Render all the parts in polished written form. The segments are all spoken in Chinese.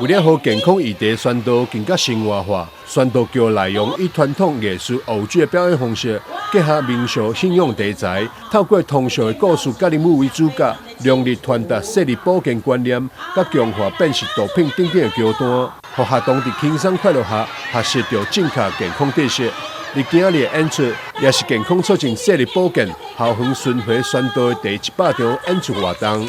为了让健康议题宣导更加生活化，宣导局内容以传统艺术偶剧的表演方式，结合民俗信仰题材，透过通俗的故事甲人物为主角，用力传达设立保健观念，甲强化辨识毒品等等的桥段，让学童伫轻松快乐下学习到正确健康知识。而今日的演出也是健康促进设立保健校园巡回宣导的第100场演出活动。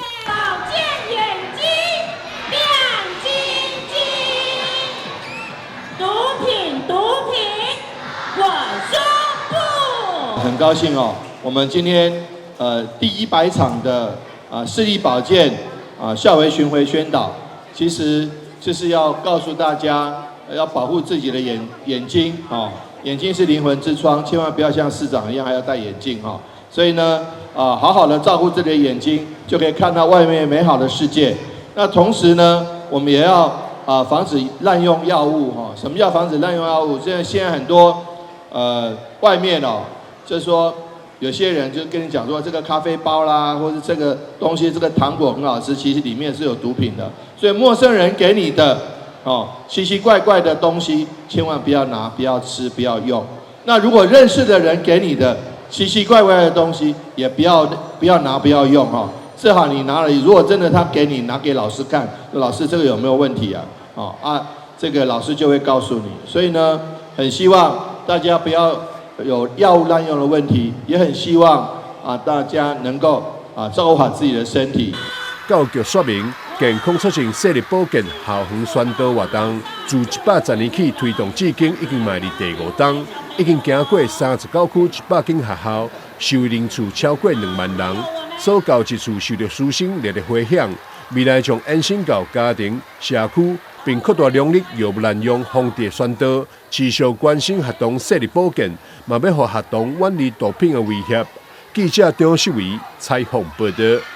很高兴哦，我们今天第100场的视力保健校园巡回宣导，其实就是要告诉大家要保护自己的眼睛哦，眼睛是灵魂之窗，千万不要像市长一样还要戴眼镜哦。所以呢好好的照顾自己的眼睛，就可以看到外面美好的世界。那同时呢，我们也要防止滥用药物哈。什么叫防止滥用药物？现在很多外面哦。就是说，有些人就跟你讲说，这个咖啡包啦，或者这个东西，这个糖果很好吃，其实里面是有毒品的。所以陌生人给你的奇奇怪怪的东西，千万不要拿、不要吃、不要用。那如果认识的人给你的奇奇怪怪的东西，也不要拿、不要用哈。最好你拿了，如果真的他给你拿给老师看，老师这个有没有问题啊？这个老师就会告诉你。所以呢，很希望大家不要有药物滥用的问题，也很希望大家能够照顾好自己的身体。教育局说明，健康促进视力保健校园宣导活动，自110年起推动至今，已经迈入第5冬，已经行过39区100间学校，受益人数超过2万人，所教一处受到师生热烈回响。未来将延伸到家庭、社区，并扩大量力药物滥用防治宣导，持续关心学童视力保健，嘛要让学童远离毒品的威胁。记者张世维采访报道。